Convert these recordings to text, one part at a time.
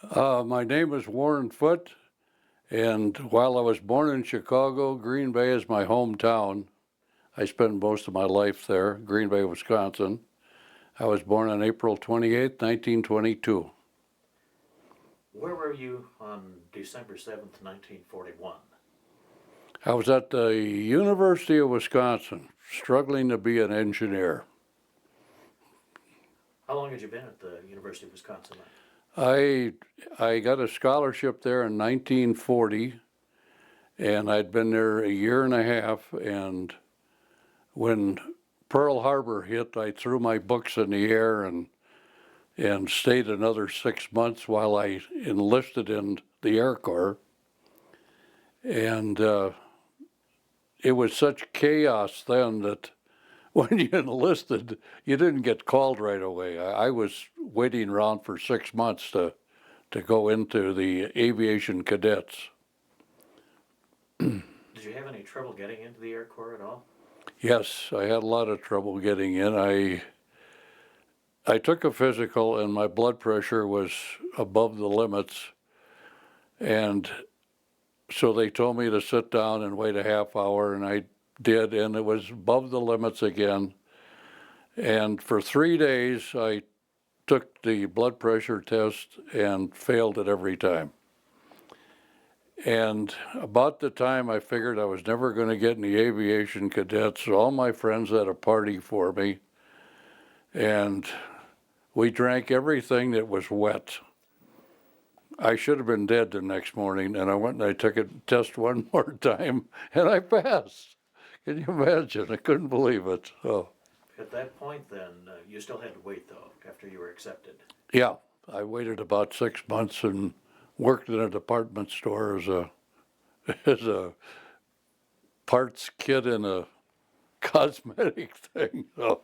My name is Warren Foote, and while I was born in Chicago, Green Bay is my hometown. I spent most of my life there, Green Bay, Wisconsin. I was born on April 28th, 1922. Where were you on December 7th, 1941? I was at the University of Wisconsin, struggling to be an engineer. How long had you been at the University of Wisconsin then? I, I got a scholarship there in 1940, and I'd been there a year and a half, and when Pearl Harbor hit, I threw my books in the air and stayed another 6 months while I enlisted in the Air Corps. And it was such chaos then that when you enlisted, you didn't get called right away. I was waiting around for 6 months to go into the aviation cadets. Did you have any trouble getting into the Air Corps at all? Yes, I had a lot of trouble getting in. I took a physical and my blood pressure was above the limits, and so they told me to sit down and wait a half hour, and I did, and it was above the limits again. And for 3 days, I took the blood pressure test and failed it every time. And about the time I figured I was never going to get in the aviation cadets, all my friends had a party for me, and we drank everything that was wet. I should have been dead the next morning, and I went and I took a test one more time, and I passed. Can you imagine? I couldn't believe it. Oh, At that point, then, you still had to wait though after you were accepted. yeah. I waited about 6 months and worked in a department store as a as a parts kid in a cosmetic thing. So,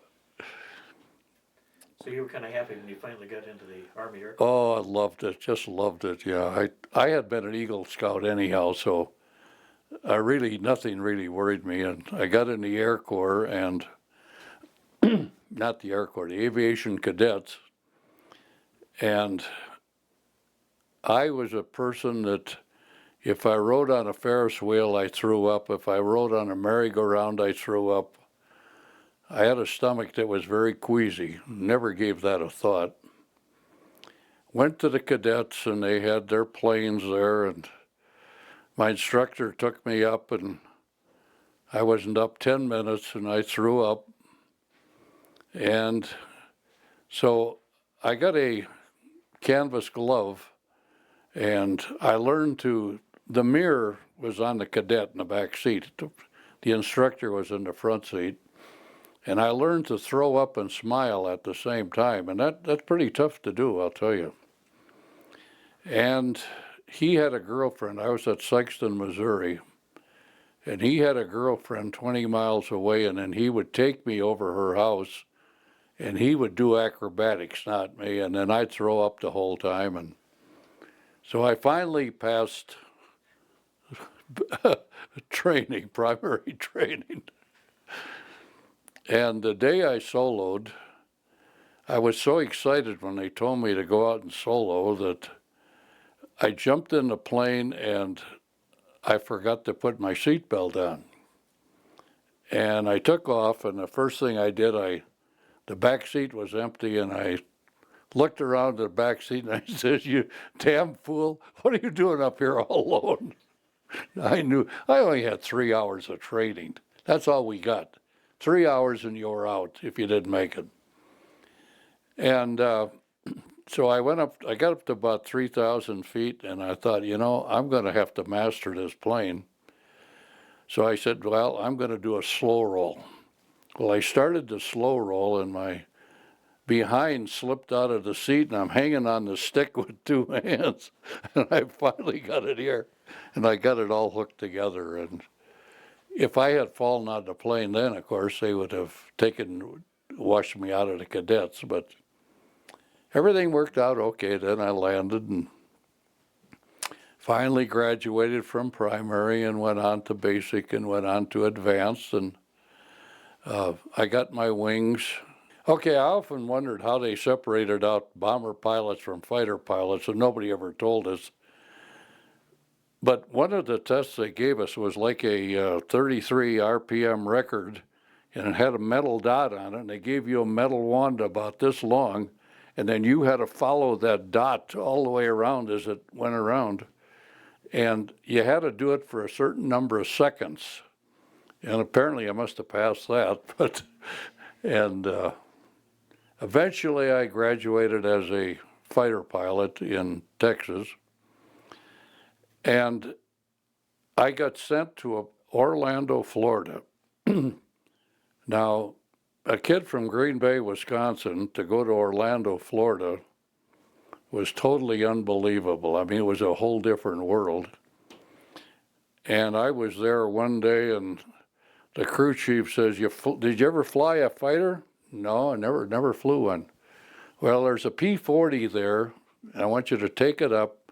So you were kind of happy when you finally got into the Army Air Corps. oh, I loved it. Just loved it. Yeah, I had been an Eagle Scout anyhow, so I really nothing really worried me. And I got in the Air Corps and not the Air Corps, the aviation cadets. And I was a person that if I rode on a Ferris wheel, I threw up. If I rode on a merry-go-round, I threw up. I had a stomach that was very queasy. Never gave that a thought. Went to the cadets and they had their planes there, and my instructor took me up, and I wasn't up 10 minutes and I threw up. And so I got a canvas glove, and I learned the mirror was on the cadet in the back seat. The instructor was in the front seat. And I learned to throw up and smile at the same time. And that's pretty tough to do, I'll tell you. And he had a girlfriend. I was at Sykeston, Missouri. And he had a girlfriend 20 miles away. And then he would take me over her house. And he would do acrobatics, not me. And then I'd throw up the whole time. And so I finally passed training, primary training. And the day I soloed, I was so excited when they told me to go out and solo that I jumped in the plane and I forgot to put my seatbelt on. And I took off, and the first thing I did, the back seat was empty, and I looked around the back seat and I said, "You damn fool, what are you doing up here all alone?" I knew I only had 3 hours of training. That's all we got. 3 hours and you were out if you didn't make it. And so I got up to about 3,000 feet, and I thought, I'm going to have to master this plane. So I said, well, I'm going to do a slow roll. Well, I started the slow roll, and my behind slipped out of the seat, and I'm hanging on the stick with two hands. And I finally got it here, and I got it all hooked together. And if I had fallen out of the plane then, of course, they would have washed me out of the cadets. But everything worked out okay. Then I landed and finally graduated from primary and went on to basic and went on to advanced. And I got my wings. Okay, I often wondered how they separated out bomber pilots from fighter pilots, and nobody ever told us. But one of the tests they gave us was like a 33 RPM record, and it had a metal dot on it, and they gave you a metal wand about this long, and then you had to follow that dot all the way around as it went around. And you had to do it for a certain number of seconds. And apparently I must have passed that, but, and eventually I graduated as a fighter pilot in Texas. And I got sent to Orlando, Florida. Now, a kid from Green Bay, Wisconsin, to go to Orlando, Florida was totally unbelievable. I mean, it was a whole different world. And I was there one day, and the crew chief says, "Did you ever fly a fighter?" "No, I never flew one." "Well, there's a P-40 there, and I want you to take it up."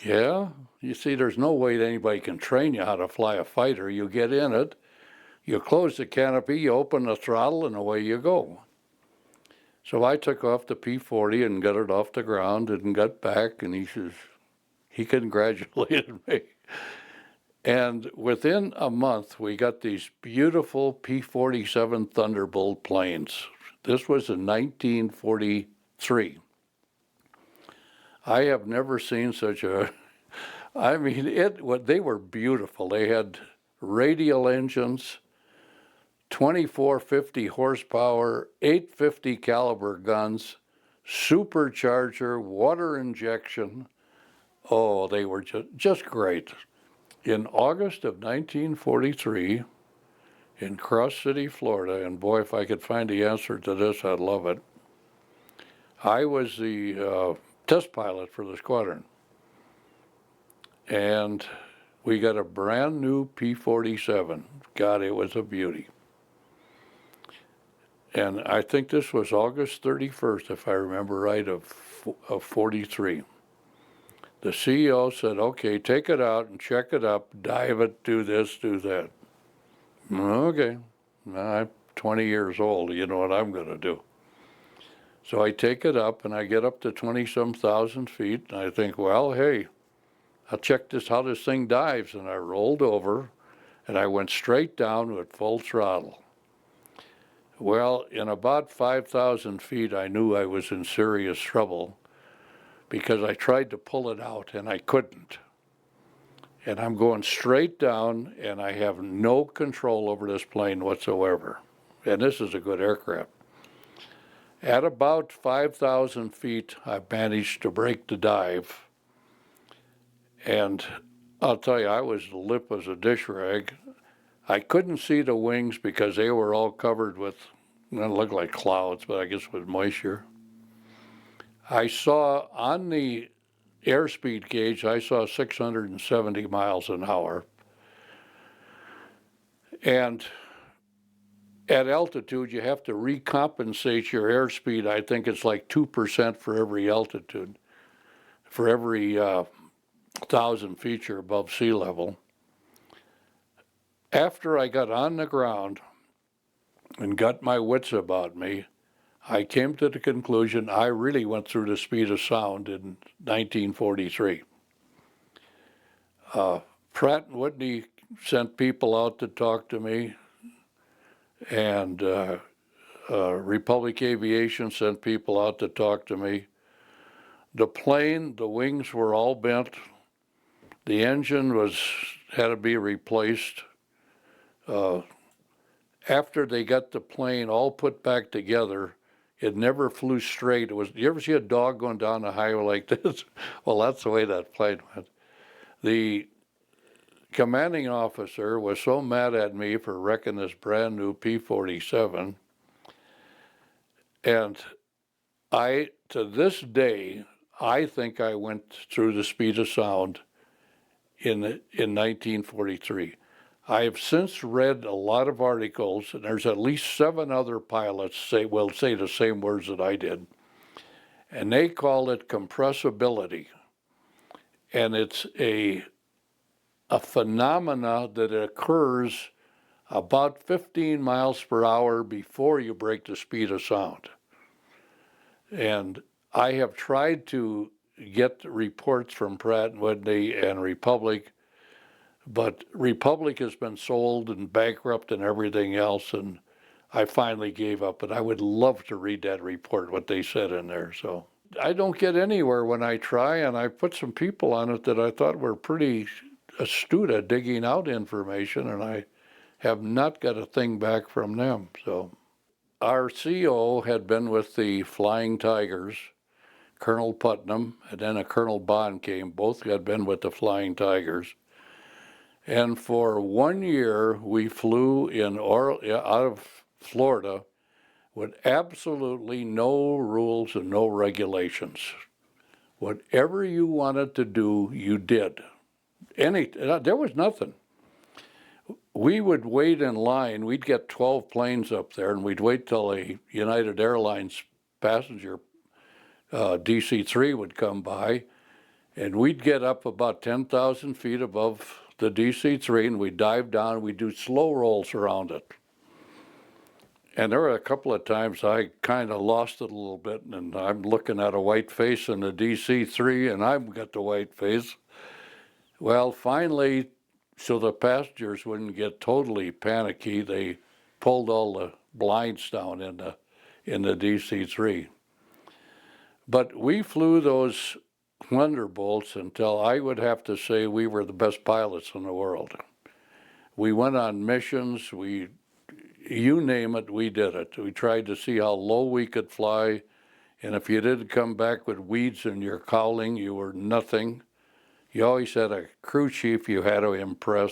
"Yeah?" "You see, there's no way that anybody can train you how to fly a fighter. You get in it, you close the canopy, you open the throttle, and away you go." So I took off the P-40 and got it off the ground and got back, and he says, he congratulated me. And within a month, we got these beautiful P-47 Thunderbolt planes. This was in 1943. I have never seen such a, I mean, they were beautiful. They had radial engines, 2450 horsepower, 850 caliber guns, supercharger, water injection. Oh, they were just great. In August of 1943, in Cross City, Florida, and boy, if I could find the answer to this, I'd love it. I was the test pilot for the squadron. And we got a brand new P-47. God, it was a beauty. And I think this was August 31st, if I remember right, of 43. The CEO said, "Okay, take it out and check it up, dive it, do this, do that." Okay, I'm 20 years old, you know what I'm going to do. So I take it up and I get up to 20-some thousand feet, and I think, well, hey, I'll check how this thing dives. And I rolled over and I went straight down with full throttle. Well, in about 5,000 feet, I knew I was in serious trouble, because I tried to pull it out and I couldn't. And I'm going straight down and I have no control over this plane whatsoever. And this is a good aircraft. At about 5,000 feet, I managed to break the dive. And I'll tell you, I was limp as a dish rag. I couldn't see the wings because they were all covered with, it looked like clouds, but I guess with moisture. I saw on the airspeed gauge, I saw 670 miles an hour. And at altitude, you have to recompensate your airspeed. I think it's like 2% for every altitude, for every 1,000 feet you're above sea level. After I got on the ground and got my wits about me, I came to the conclusion I really went through the speed of sound in 1943. Pratt & Whitney sent people out to talk to me, and Republic Aviation sent people out to talk to me. The plane, the wings were all bent. The engine had to be replaced. After they got the plane all put back together, it never flew straight. You ever see a dog going down the highway like this? Well, that's the way that plane went. The commanding officer was so mad at me for wrecking this brand new P-47. And to this day, I think I went through the speed of sound in 1943. I have since read a lot of articles, and there's at least 7 other pilots will say the same words that I did. And they call it compressibility. And it's a phenomena that occurs about 15 miles per hour before you break the speed of sound. And I have tried to get reports from Pratt and Whitney and Republic, but Republic has been sold and bankrupt and everything else, and I finally gave up. But I would love to read that report, what they said in there. So I don't get anywhere when I try, and I put some people on it that I thought were pretty astute at digging out information, and I have not got a thing back from them. So our CO had been with the Flying Tigers, Colonel Putnam, and then a Colonel Bond came. Both had been with the Flying Tigers. And for 1 year, we flew out of Florida with absolutely no rules and no regulations. Whatever you wanted to do, you did. There was nothing. We would wait in line. We'd get 12 planes up there, and we'd wait till a United Airlines passenger DC-3 would come by, and we'd get up about 10,000 feet above the DC-3, and we'd dive down, and we'd do slow rolls around it. And there were a couple of times I kind of lost it a little bit, and I'm looking at a white face in the DC-3, and I've got the white face. Well, finally, so the passengers wouldn't get totally panicky, they pulled all the blinds down in the DC-3. But we flew those Thunderbolts until I would have to say we were the best pilots in the world. We went on missions, you name it, we did it. We tried to see how low we could fly, and if you didn't come back with weeds in your cowling, you were nothing. You always had a crew chief you had to impress.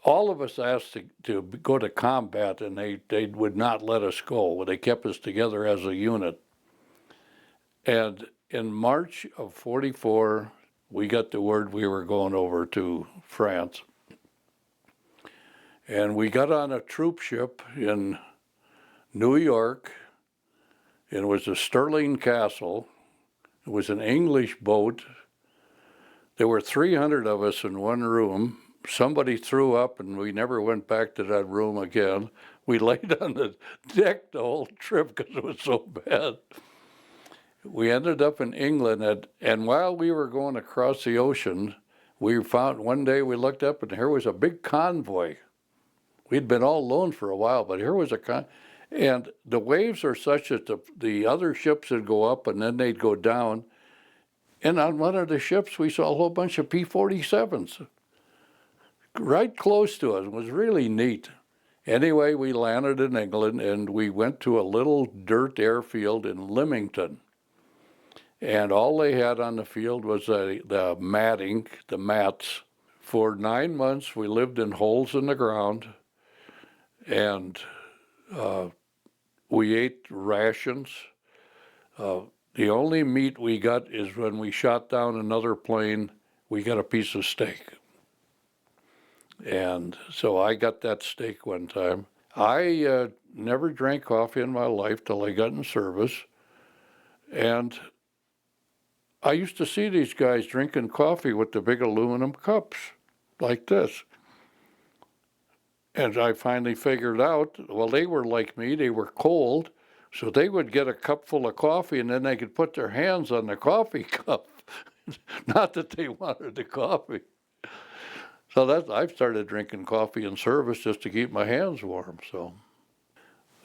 All of us asked to go to combat, and they would not let us go. They kept us together as a unit. And in March of '44, we got the word we were going over to France. And we got on a troop ship in New York. It was a Stirling Castle. It was an English boat. There were 300 of us in one room. Somebody threw up, and we never went back to that room again. We laid on the deck the whole trip because it was so bad. We ended up in England, and while we were going across the ocean, we found one day we looked up, and here was a big convoy. We'd been all alone for a while, but here was and the waves are such that the other ships would go up, and then they'd go down. And on one of the ships, we saw a whole bunch of P-47s right close to us. It was really neat. Anyway, we landed in England, and we went to a little dirt airfield in Leamington. And all they had on the field was the matting, the mats. For 9 months, we lived in holes in the ground, and we ate rations. The only meat we got is when we shot down another plane, we got a piece of steak. And so I got that steak one time. I never drank coffee in my life till I got in service. And I used to see these guys drinking coffee with the big aluminum cups like this. And I finally figured out, well, they were like me, they were cold, so they would get a cup full of coffee and then they could put their hands on the coffee cup. Not that they wanted the coffee. So I've started drinking coffee in service just to keep my hands warm. So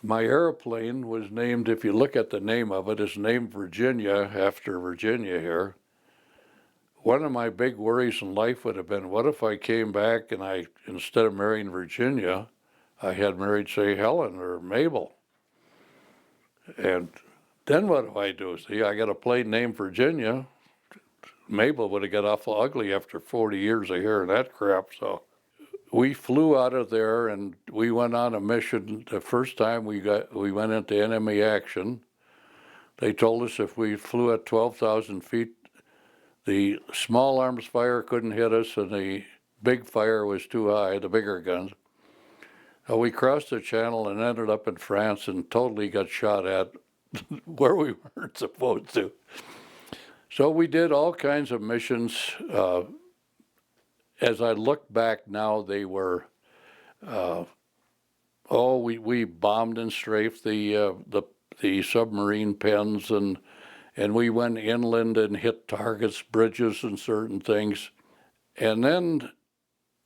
my airplane was named, if you look at the name of it, it's named Virginia after Virginia here. One of my big worries in life would have been, what if I came back and instead of marrying Virginia, I had married, say, Helen or Mabel? And then what do I do? See, I got a plane named Virginia. Mabel would have got awful ugly after 40 years of hearing that crap. So we flew out of there and we went on a mission. The first time we went into enemy action, they told us if we flew at 12,000 feet, the small arms fire couldn't hit us and the big fire was too high, the bigger guns. We crossed the channel and ended up in France and totally got shot at where we weren't supposed to. So we did all kinds of missions. As I look back now, they were Oh, we bombed and strafed the submarine pens, and we went inland and hit targets, bridges, and certain things. And then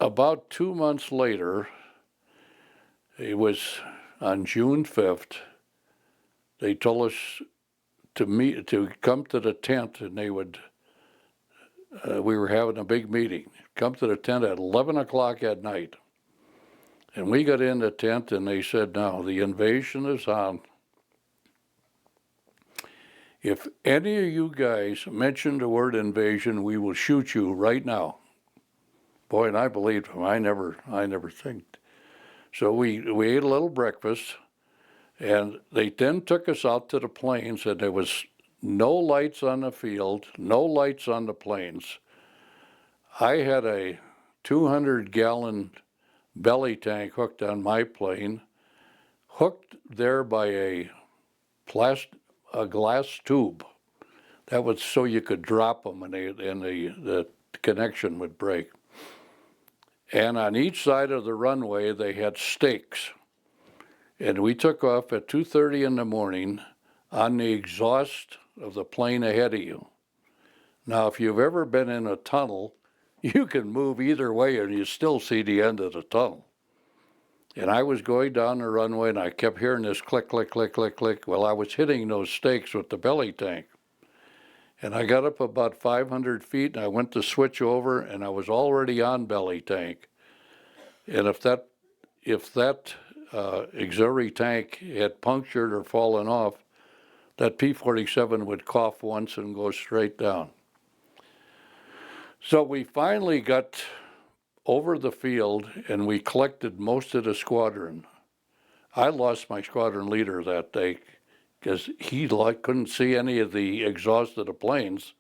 about 2 months later, it was on June 5th, they told us to come to the tent, and they would. We were having a big meeting. Come to the tent at 11 o'clock at night. And we got in the tent, and they said, "Now the invasion is on. If any of you guys mention the word invasion, we will shoot you right now." Boy, and I believed them. I never think. So we ate a little breakfast, and they then took us out to the plains, and there was no lights on the field, no lights on the plains. I had a 200-gallon belly tank hooked on my plane, hooked there by a glass tube. That was so you could drop them, and the connection would break. And on each side of the runway, they had stakes. And we took off at 2:30 in the morning on the exhaust of the plane ahead of you. Now, if you've ever been in a tunnel, you can move either way and you still see the end of the tunnel. And I was going down the runway, and I kept hearing this click, click, click, click, click. Well, I was hitting those stakes with the belly tank. And I got up about 500 feet, and I went to switch over, and I was already on belly tank. And if that auxiliary tank had punctured or fallen off, that P-47 would cough once and go straight down. So we finally got over the field, and we collected most of the squadron. I lost my squadron leader that day because he couldn't see any of the exhaust of the planes.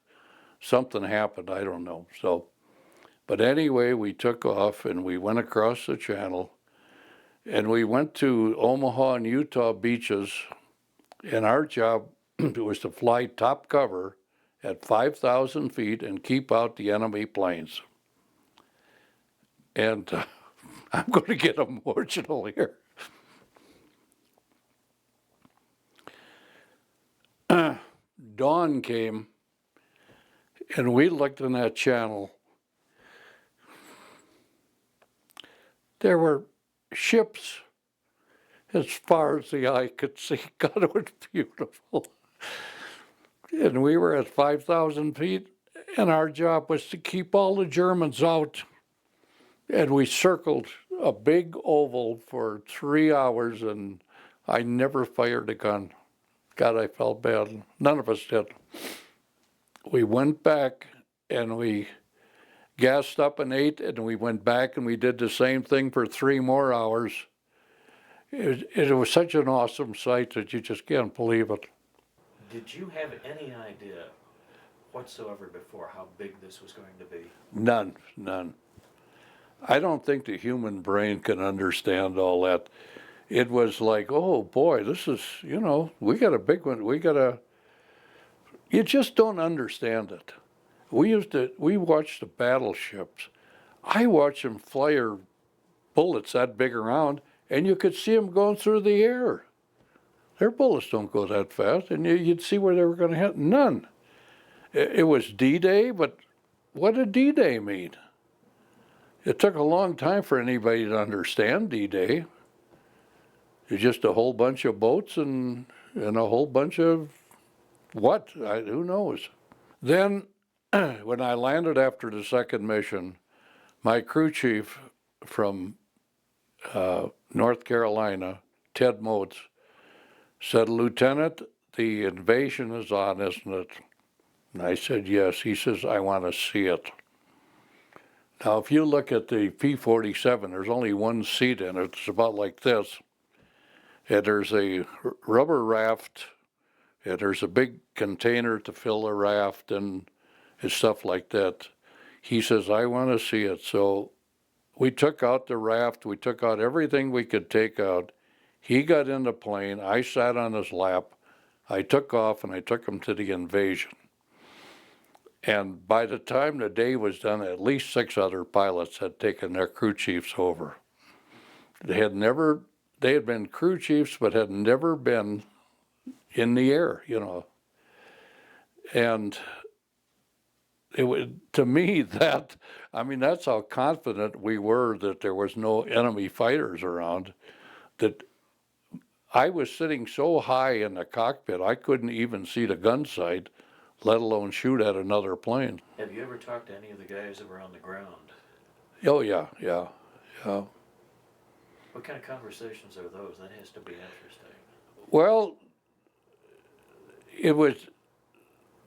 Something happened, I don't know. But anyway, we took off, and we went across the channel, and we went to Omaha and Utah beaches, and our job was to fly top cover at 5,000 feet and keep out the enemy planes. And I'm going to get emotional here. Dawn came, and we looked in that channel. There were ships as far as the eye could see. God, it was beautiful. And we were at 5,000 feet, and our job was to keep all the Germans out. And we circled a big oval for 3 hours, and I never fired a gun. God, I felt bad. None of us did. We went back, and we gassed up and ate, and we went back and we did the same thing for 3 more hours. It was such an awesome sight that you just can't believe it. Did you have any idea whatsoever before how big this was going to be? None. I don't think the human brain can understand all that. It was like, oh boy, this is, we got a big one. You just don't understand it. We watched the battleships. I watched them fire bullets that big around, and you could see them going through the air. Their bullets don't go that fast, and you'd see where they were going to hit. None. It was D-Day, but what did D-Day mean? It took a long time for anybody to understand D-Day. It's just a whole bunch of boats and a whole bunch of what? Who knows? Then, when I landed after the second mission, my crew chief from North Carolina, Ted Motes, said, "Lieutenant, the invasion is on, isn't it?" And I said, "Yes." He says, "I want to see it." Now, if you look at the P-47, there's only one seat in it. It's about like this. And there's a rubber raft, and there's a big container to fill the raft and stuff like that. He says, "I want to see it." So we took out the raft. We took out everything we could take out. He got in the plane. I sat on his lap. I took off, and I took him to the invasion. And by the time the day was done, at least 6 other pilots had taken their crew chiefs over. They had never they had been crew chiefs but had never been in the air, you know. And it would, to me, that, I mean, that's how confident we were that there was no enemy fighters around, that I was sitting so high in the cockpit, I couldn't even see the gun sight, let alone shoot at another plane. Have you ever talked to any of the guys that were on the ground? Oh, yeah, yeah, yeah. What kind of conversations are those? That has to be interesting. Well, it was,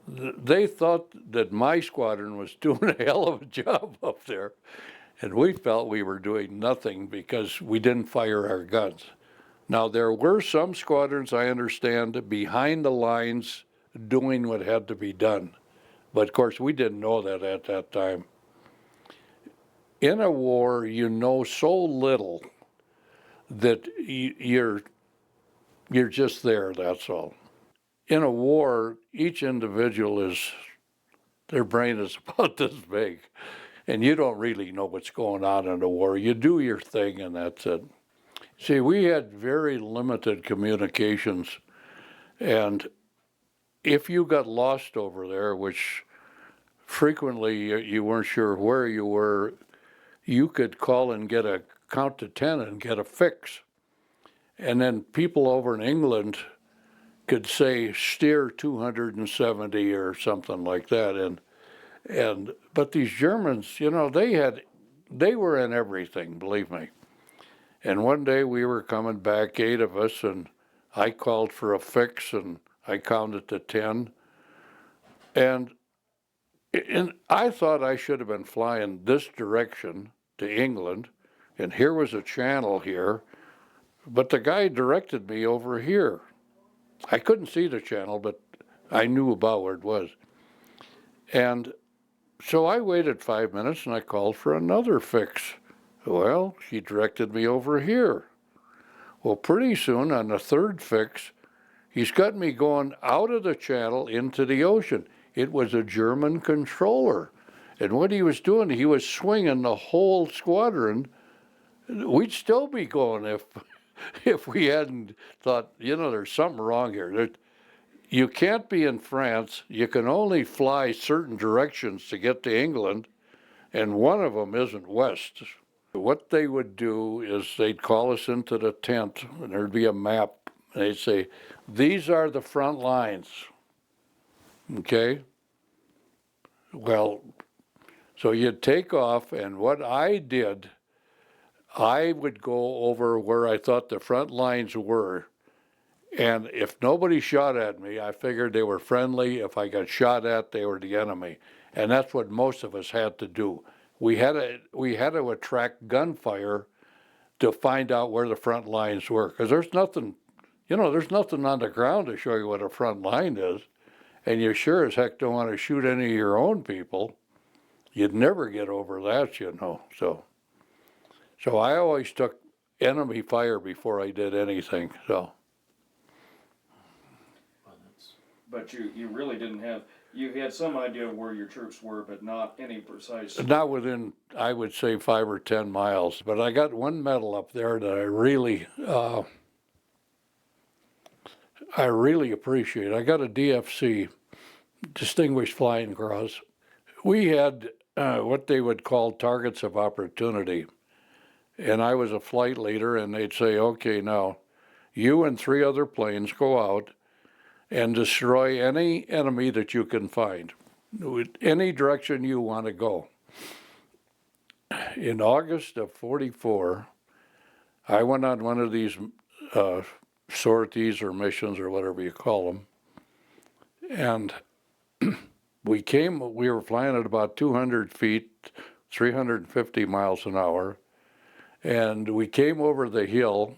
they thought that my squadron was doing a hell of a job up there, and we felt we were doing nothing because we didn't fire our guns. Now, there were some squadrons, I understand, behind the lines doing what had to be done. But of course, we didn't know that at that time. In a war, you know so little that you're just there, that's all. In a war, each individual their brain is about this big, and you don't really know what's going on in a war. You do your thing, and that's it. See, we had very limited communications, and if you got lost over there, which frequently you weren't sure where you were, you could call and get a count to 10 and get a fix. And then people over in England could say steer 270 or something like that. But these Germans, you know, they were in everything, believe me. And one day we were coming back, 8 of us, and I called for a fix, and I counted to 10. And I thought I should have been flying this direction to England, and here was a channel here, but the guy directed me over here. I couldn't see the channel, but I knew about where it was. And so I waited 5 minutes, and I called for another fix. Well, he directed me over here. Well, pretty soon on the third fix, he's got me going out of the channel into the ocean. It was a German controller. And what he was doing, he was swinging the whole squadron. We'd still be going if we hadn't thought, you know, there's something wrong here. You can't be in France. You can only fly certain directions to get to England, and one of them isn't west. What they would do is they'd call us into the tent, and there'd be a map, and they'd say, these are the front lines, okay? Well, so you'd take off, and what I did, I would go over where I thought the front lines were, and if nobody shot at me, I figured they were friendly. If I got shot at, they were the enemy, and that's what most of us had to do. We had to attract gunfire to find out where the front lines were, because there's nothing, you know, there's nothing on the ground to show you what a front line is, and you sure as heck don't want to shoot any of your own people. You'd never get over that, you know. So I always took enemy fire before I did anything. So. But you really didn't have, you had some idea of where your troops were, but not any precise. Not within, I would say, 5 or 10 miles. But I got one medal up there that I really appreciate. I got a DFC, Distinguished Flying Cross. We had what they would call targets of opportunity. And I was a flight leader, and they'd say, okay, now, you and 3 other planes go out and destroy any enemy that you can find, any direction you want to go. In August of '44, I went on one of these sorties or missions or whatever you call them, and we were flying at about 200 feet, 350 miles an hour, and we came over the hill,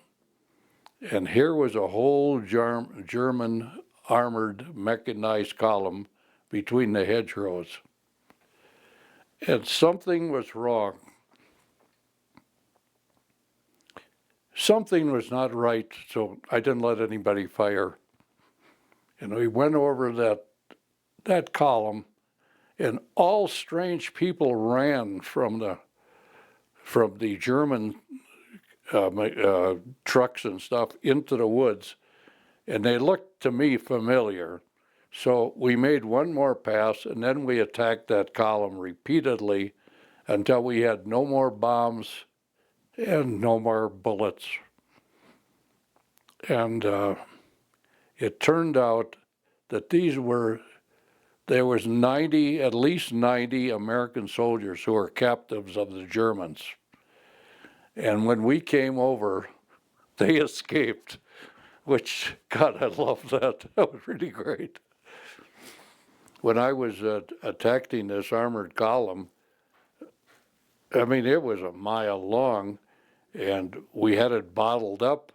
and here was a whole German armored mechanized column between the hedgerows. And something was wrong. Something was not right, so I didn't let anybody fire. And we went over that column, and all strange people ran from the German trucks and stuff into the woods, and they looked to me familiar. So we made one more pass, and then we attacked that column repeatedly until we had no more bombs and no more bullets. And it turned out that there was at least 90 American soldiers who were captives of the Germans. And when we came over, they escaped, which, God, I love that. That was really great. When I was attacking this armored column, I mean, it was a mile long, and we had it bottled up,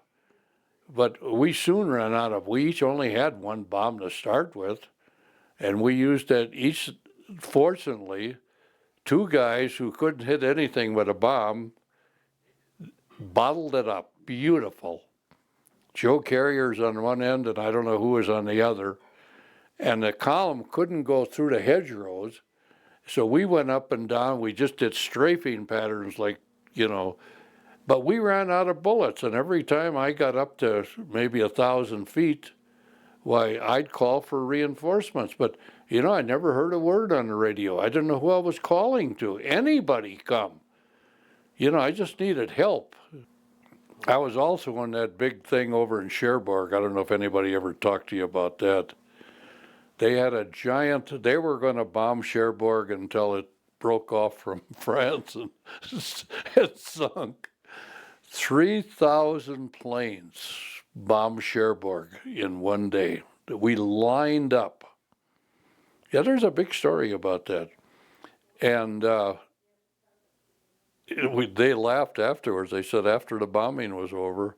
but we soon ran out we each only had one bomb to start with, and we used that each, fortunately, two guys who couldn't hit anything with a bomb bottled it up, beautiful. Joe Carrier's on one end, and I don't know who was on the other, and the column couldn't go through the hedgerows, so we went up and down, we just did strafing patterns like, but we ran out of bullets, and every time I got up to maybe 1,000 feet, why, I'd call for reinforcements. But, I never heard a word on the radio. I didn't know who I was calling to. Anybody come. I just needed help. I was also on that big thing over in Cherbourg. I don't know if anybody ever talked to you about that. They had they were going to bomb Cherbourg until it broke off from France and it sunk. 3,000 planes bombed Cherbourg in one day. We lined up. Yeah, there's a big story about that. And they laughed afterwards. They said after the bombing was over,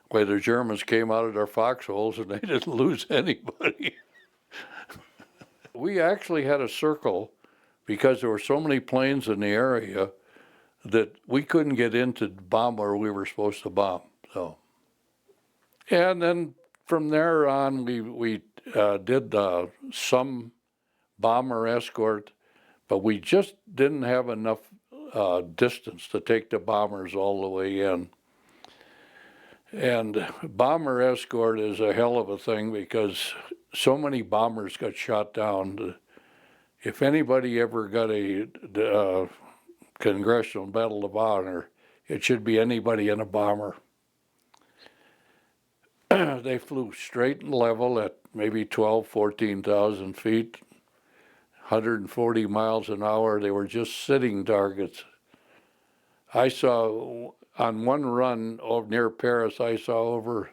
why the Germans came out of their foxholes and they didn't lose anybody. We actually had a circle because there were so many planes in the area that we couldn't get in to bomb where we were supposed to bomb. So, and then from there on, we did some bomber escort, but we just didn't have enough distance to take the bombers all the way in. And bomber escort is a hell of a thing because so many bombers got shot down. If anybody ever got a Congressional Medal of Honor, it should be anybody in a bomber. They flew straight and level at maybe 14,000 feet, 140 miles an hour. They were just sitting targets. I saw on one run near Paris, I saw over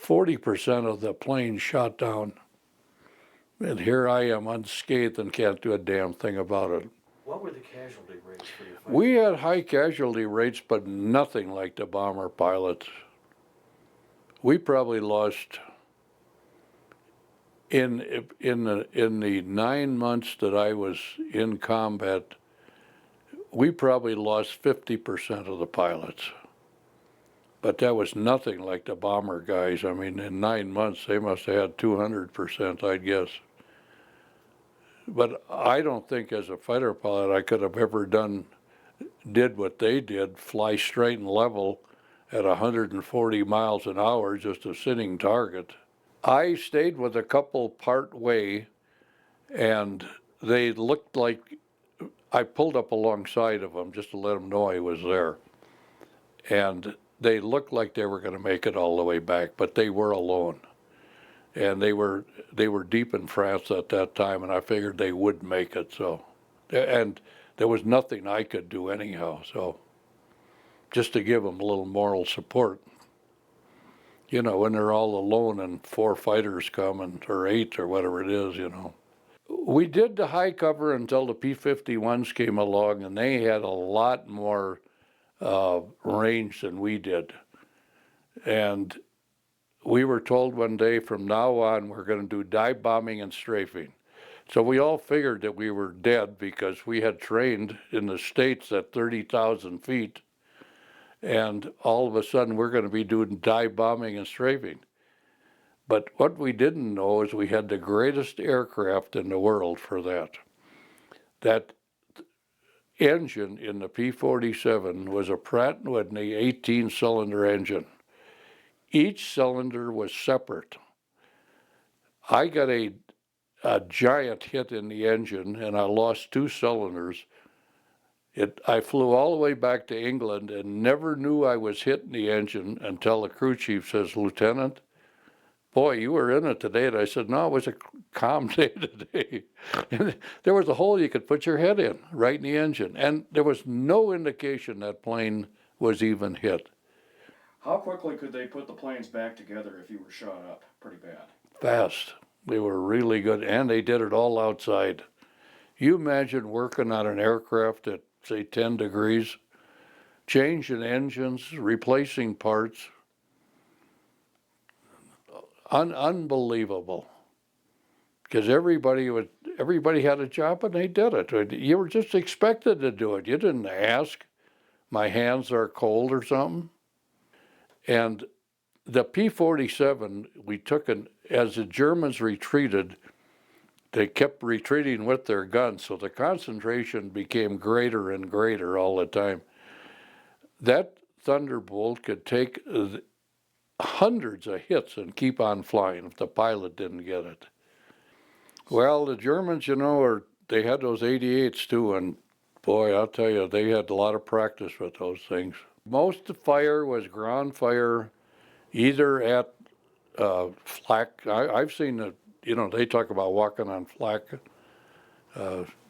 40% of the plane shot down. And here I am unscathed and can't do a damn thing about it. What were the casualty rates for your fight? We had high casualty rates, but nothing like the bomber pilots. We probably lost, in the 9 months that I was in combat, we probably lost 50% of the pilots. But that was nothing like the bomber guys. I mean, in 9 months, they must have had 200%, I'd guess. But I don't think as a fighter pilot I could have ever did what they did, fly straight and level at 140 miles an hour, just a sitting target. I stayed with a couple part way, and they looked like, I pulled up alongside of them just to let them know I was there. And they looked like they were going to make it all the way back, but they were alone. And they were deep in France at that time, and I figured they would make it. So, and there was nothing I could do anyhow. So, just to give them a little moral support. When they're all alone and 4 fighters come, or 8 or whatever it is. We did the high cover until the P-51s came along, and they had a lot more range than we did. And we were told one day, from now on, we're going to do dive bombing and strafing. So we all figured that we were dead because we had trained in the States at 30,000 feet. And all of a sudden, we're going to be doing dive bombing and strafing. But what we didn't know is we had the greatest aircraft in the world for that. That engine in the P-47 was a Pratt & Whitney 18-cylinder engine. Each cylinder was separate. I got a giant hit in the engine, and I lost 2 cylinders. I flew all the way back to England and never knew I was hitting the engine until the crew chief says, "Lieutenant, boy, you were in it today." And I said, "No, it was a calm day today." And there was a hole you could put your head in, right in the engine. And there was no indication that plane was even hit. How quickly could they put the planes back together if you were shot up pretty bad? Fast. They were really good, and they did it all outside. You imagine working on an aircraft at, say, 10 degrees, changing engines, replacing parts. Unbelievable. Because everybody had a job and they did it. You were just expected to do it. You didn't ask, "My hands are cold" or something. And the P-47, we took as the Germans retreated, they kept retreating with their guns, so the concentration became greater and greater all the time. That Thunderbolt could take hundreds of hits and keep on flying if the pilot didn't get it. Well, the Germans, they had those 88s too, and boy, I'll tell you, they had a lot of practice with those things. Most of the fire was ground fire, either at flak. I've seen that. They talk about walking on flak.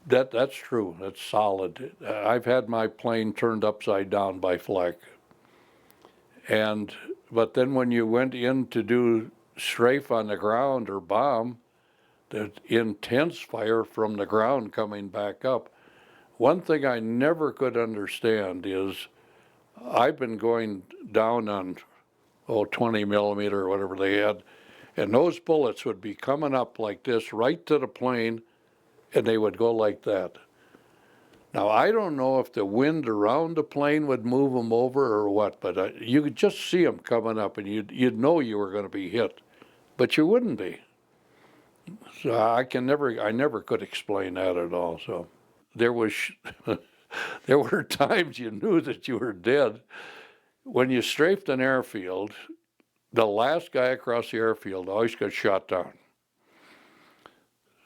That's true. That's solid. I've had my plane turned upside down by flak. But then when you went in to do strafe on the ground or bomb, the intense fire from the ground coming back up. One thing I never could understand is I've been going down on 20 millimeter or whatever they had, and those bullets would be coming up like this right to the plane, and they would go like that. Now, I don't know if the wind around the plane would move them over or what, but you could just see them coming up, and you'd know you were going to be hit, but you wouldn't be. So I never could explain that at all. So there were times you knew that you were dead. When you strafed an airfield, the last guy across the airfield always got shot down.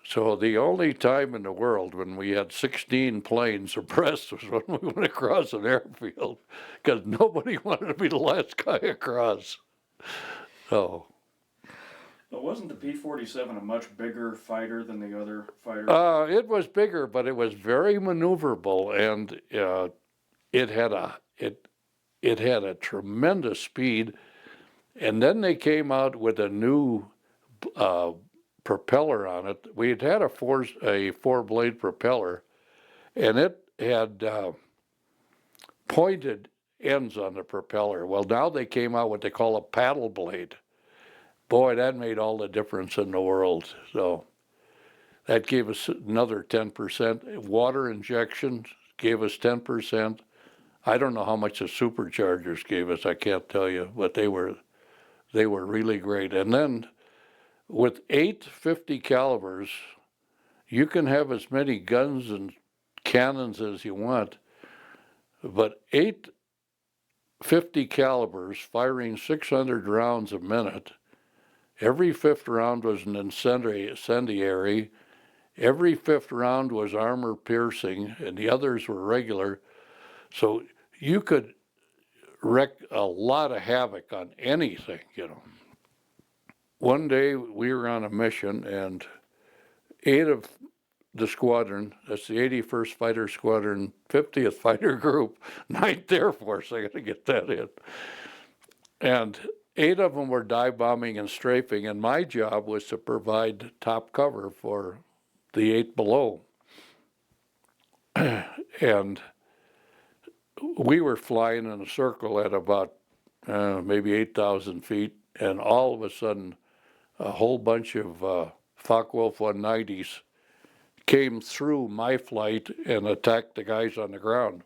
So the only time in the world when we had 16 planes abreast was when we went across an airfield, because nobody wanted to be the last guy across. So. But wasn't the P-47 a much bigger fighter than the other fighters? It was bigger, but it was very maneuverable, and it had a tremendous speed. And then they came out with a new propeller on it. We had a four-blade propeller, and it had pointed ends on the propeller. Well, now they came out what they call a paddle blade. Boy, that made all the difference in the world. So that gave us another 10%. Water injection gave us 10%. I don't know how much the superchargers gave us. I can't tell you, but they were really great. And then with 8 50 calibers, you can have as many guns and cannons as you want, but 8 50 calibers firing 600 rounds a minute. Every fifth round was an incendiary. Every fifth round was armor piercing, and the others were regular. So you could wreak a lot of havoc on anything, One day we were on a mission, and 8 of the squadron, that's the 81st Fighter Squadron, 50th Fighter Group, 9th Air Force, I got to get that in. And 8 of them were dive bombing and strafing, and my job was to provide top cover for the 8 below. And we were flying in a circle at about maybe 8,000 feet, and all of a sudden, a whole bunch of Focke-Wulf 190s came through my flight and attacked the guys on the ground.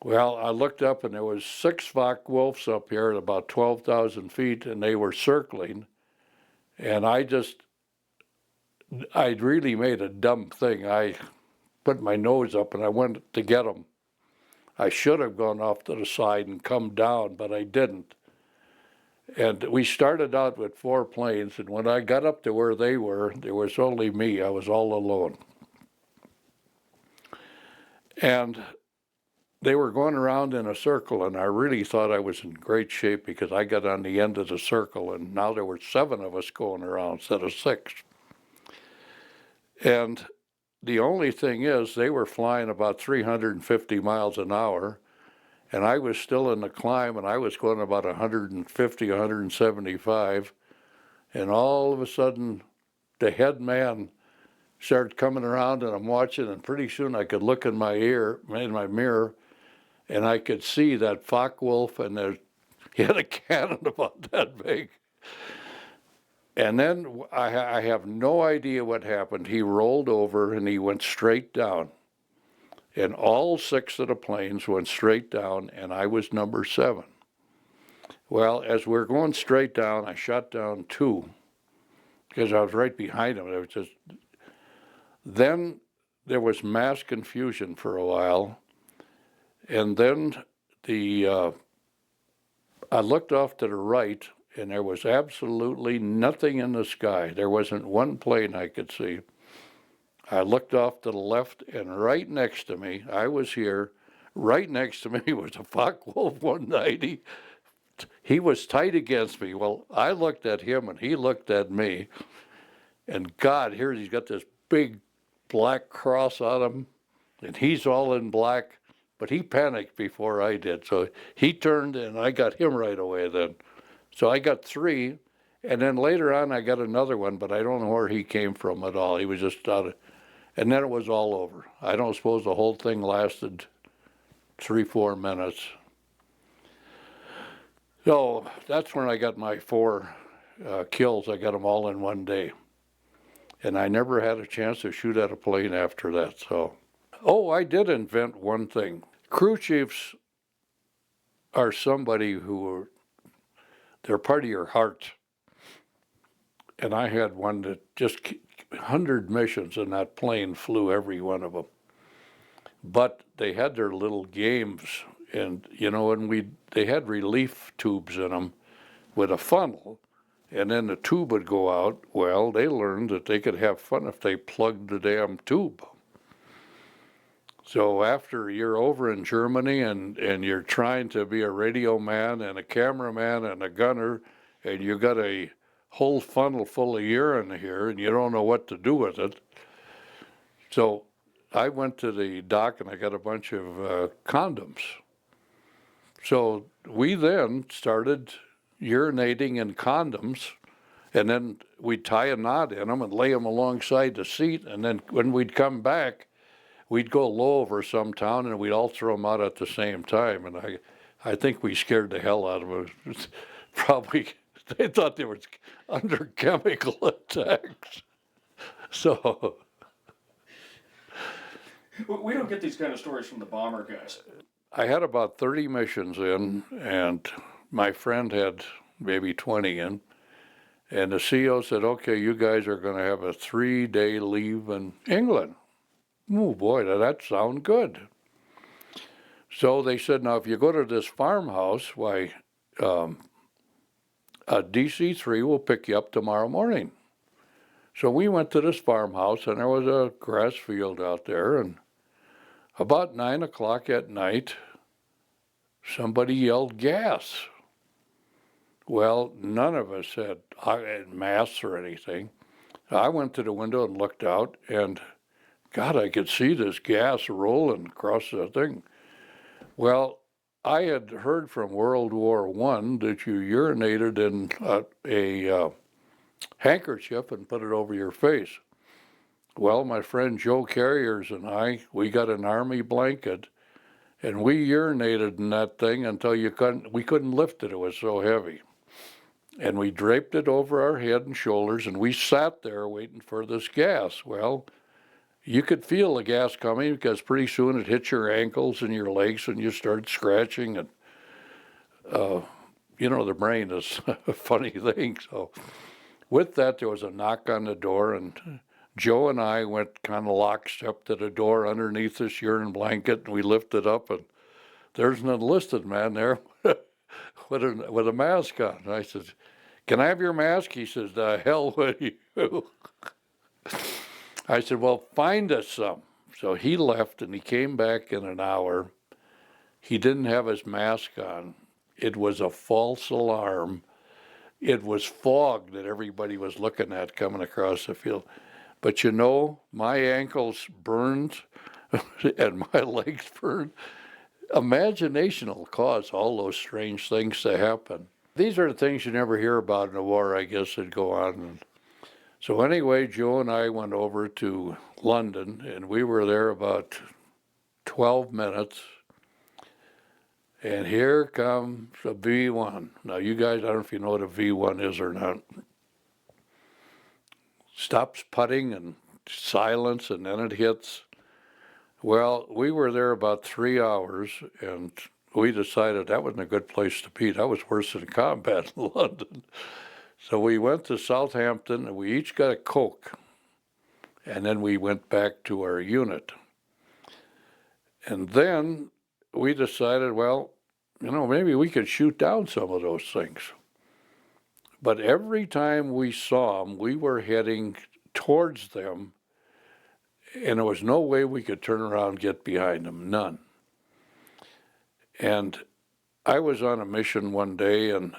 Well, I looked up, and there was 6 Focke-Wulfs up here at about 12,000 feet, and they were circling. And I really made a dumb thing. I put my nose up and I went to get them. I should have gone off to the side and come down, but I didn't. And we started out with 4 planes, and when I got up to where they were, there was only me. I was all alone. And they were going around in a circle, and I really thought I was in great shape because I got on the end of the circle, and now there were 7 of us going around instead of 6. And the only thing is, they were flying about 350 miles an hour, and I was still in the climb, and I was going about 150, 175, and all of a sudden, the head man started coming around, and I'm watching, and pretty soon I could look in my mirror, and I could see that Focke-Wulf, and he had a cannon about that big. And then I have no idea what happened. He rolled over, and he went straight down. And all 6 of the planes went straight down, and I was number 7. Well, as we're going straight down, I shot down 2, because I was right behind him. It was just... Then there was mass confusion for a while, and then I looked off to the right, and there was absolutely nothing in the sky. There wasn't one plane I could see. I looked off to the left, and right next to me, I was here, right next to me was a Focke-Wulf 190. He was tight against me. Well, I looked at him, and he looked at me, and God, here he's got this big black cross on him, and he's all in black, but he panicked before I did. So he turned, and I got him right away then. So I got 3, and then later on I got another one, but I don't know where he came from at all. He was just out of... And then it was all over. I don't suppose the whole thing lasted 3-4 minutes. So that's when I got my 4 kills. I got them all in one day. And I never had a chance to shoot at a plane after that. So, oh, I did invent one thing. Crew chiefs are somebody who they're part of your heart. And I had one that just 100 missions, and that plane flew every one of them. But they had their little games, and and they had relief tubes in them with a funnel, and then the tube would go out. Well, they learned that they could have fun if they plugged the damn tube. So after you're over in Germany and you're trying to be a radio man and a cameraman and a gunner, and you got a whole funnel full of urine here, and you don't know what to do with it. So I went to the dock, and I got a bunch of condoms. So we then started urinating in condoms, and then we'd tie a knot in them and lay them alongside the seat, and then when we'd come back, we'd go low over some town, and we'd all throw them out at the same time. And I think we scared the hell out of them. Probably... They thought they were under chemical attacks. So... We don't get these kind of stories from the bomber guys. I had about 30 missions in, and my friend had maybe 20 in. And the CO said, okay, you guys are going to have a 3-day leave in England. Oh, boy, that sounds good. So they said, now, if you go to this farmhouse, why... a DC-3 will pick you up tomorrow morning. So we went to this farmhouse, and there was a grass field out there, and about 9 o'clock at night, somebody yelled gas. Well, none of us had masks or anything. I went to the window and looked out, and God, I could see this gas rolling across the thing. Well, I had heard from World War I that you urinated in a handkerchief and put it over your face. Well, my friend Joe Carriers and we got an army blanket, and we urinated in that thing until we couldn't lift it. It was so heavy. And we draped it over our head and shoulders, and we sat there waiting for this gas. Well, you could feel the gas coming because pretty soon it hit your ankles and your legs and you start scratching. And, the brain is a funny thing. So with that, there was a knock on the door, and Joe and I went kind of lockstep to the door underneath this urine blanket, and we lifted up, and there's an enlisted man there with a mask on. And I said, "Can I have your mask?" He says, "The hell with you." I said, "Well, find us some." So he left, and he came back in an hour. He didn't have his mask on. It was a false alarm. It was fog that everybody was looking at coming across the field. But you know, my ankles burned and my legs burned. Imagination will cause all those strange things to happen. These are the things you never hear about in a war, I guess, that go on. So anyway, Joe and I went over to London, and we were there about 12 minutes. And here comes a V1. Now, you guys, I don't know if you know what a V1 is or not. Stops putting and silence, and then it hits. Well, we were there about 3 hours, and we decided that wasn't a good place to be. That was worse than combat in London. So we went to Southampton, and we each got a Coke. And then we went back to our unit. And then we decided, well, you know, maybe we could shoot down some of those things. But every time we saw them, we were heading towards them, and there was no way we could turn around and get behind them, none. And I was on a mission one day, and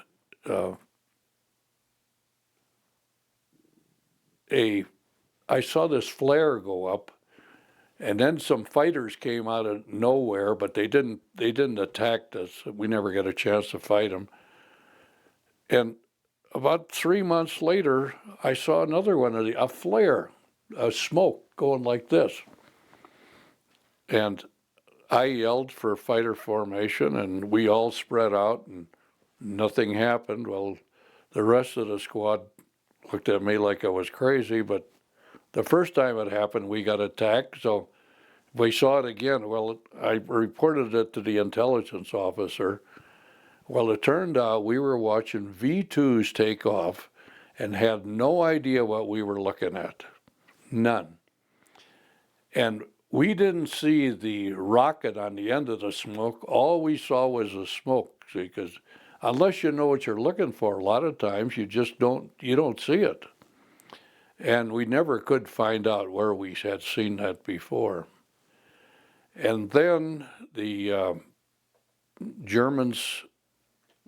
I saw this flare go up, and then some fighters came out of nowhere, but they didn't attack us. We never got a chance to fight them. And about 3 months later, I saw another one, a flare, a smoke going like this. And I yelled for fighter formation, and we all spread out, and nothing happened. Well, the rest of the squad looked at me like I was crazy, but the first time it happened, we got attacked, so we saw it again. Well, I reported it to the intelligence officer. Well, it turned out we were watching V2s take off and had no idea what we were looking at. None. And we didn't see the rocket on the end of the smoke. All we saw was the smoke, see, because unless you know what you're looking for, a lot of times you just don't see it. And we never could find out where we had seen that before. And then the Germans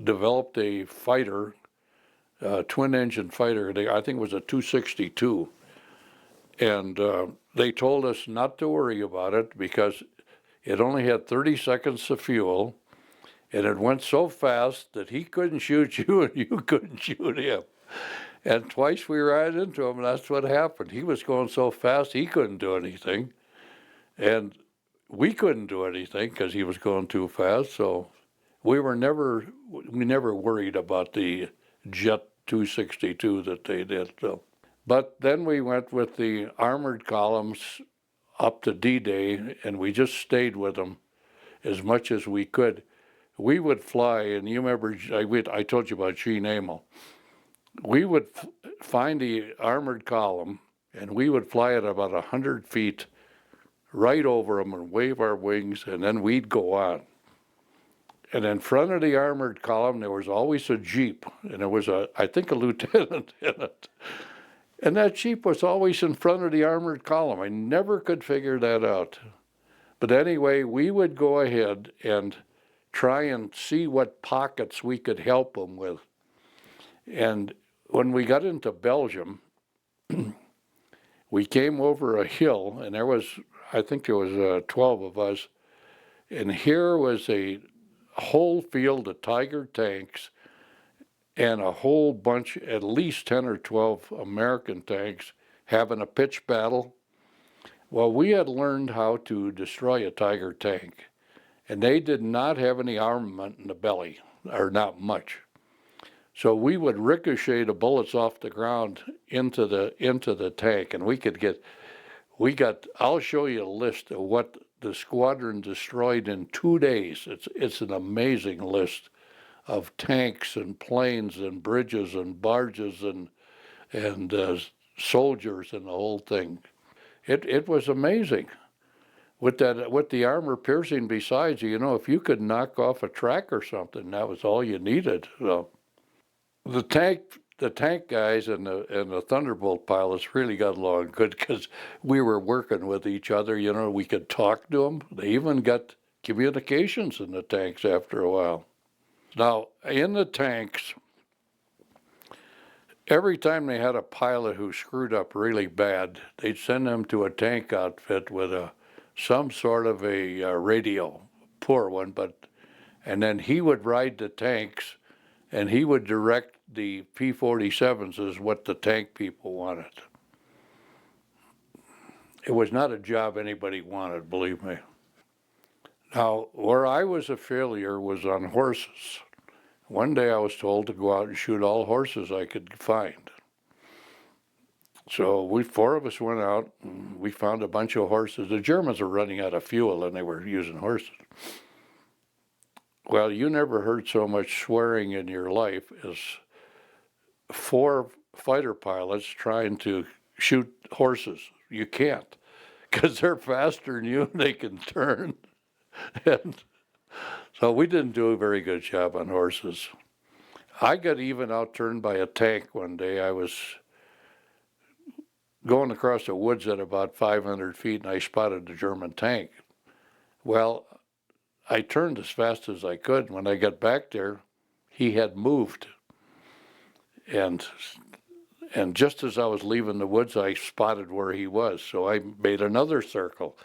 developed a fighter, twin-engine fighter. I think it was a 262. And they told us not to worry about it because it only had 30 seconds of fuel, and it went so fast that he couldn't shoot you and you couldn't shoot him. And twice we ran into him, and that's what happened. He was going so fast he couldn't do anything, and we couldn't do anything because he was going too fast. So we never worried about the Jet 262 that they did. So, but then we went with the armored columns up to D-Day, and we just stayed with them as much as we could. We would fly, and you remember I told you about Gene Amel. We would find the armored column, and we would fly at about 100 feet right over them and wave our wings, and then we'd go on. And in front of the armored column, there was always a Jeep, and there was, I think, a lieutenant in it. And that Jeep was always in front of the armored column. I never could figure that out. But anyway, we would go ahead and try and see what pockets we could help them with. And when we got into Belgium, we came over a hill, and I think there was 12 of us, and here was a whole field of Tiger tanks and a whole bunch, at least 10 or 12 American tanks, having a pitched battle. Well, we had learned how to destroy a Tiger tank, and they did not have any armament in the belly, or not much. So we would ricochet the bullets off the ground into the tank, and I'll show you a list of what the squadron destroyed in 2 days. It's an amazing list of tanks and planes and bridges and barges and soldiers and the whole thing. It was amazing. With the armor piercing besides, if you could knock off a track or something, that was all you needed. So the tank guys and the Thunderbolt pilots really got along good because we were working with each other. We could talk to them. They even got communications in the tanks after a while. Now, in the tanks, every time they had a pilot who screwed up really bad, they'd send them to a tank outfit with some sort of a radio, poor one, and then he would ride the tanks, and he would direct the P-47s as what the tank people wanted. It was not a job anybody wanted, believe me. Now, where I was a failure was on horses. One day I was told to go out and shoot all horses I could find. So four of us went out, and we found a bunch of horses. The Germans were running out of fuel, and they were using horses. Well, you never heard so much swearing in your life as 4 fighter pilots trying to shoot horses. You can't, because they're faster than you and they can turn. And so we didn't do a very good job on horses. I got even outturned by a tank one day. I was going across the woods at about 500 feet, and I spotted a German tank. Well, I turned as fast as I could. When I got back there, he had moved. And just as I was leaving the woods, I spotted where he was. So I made another circle.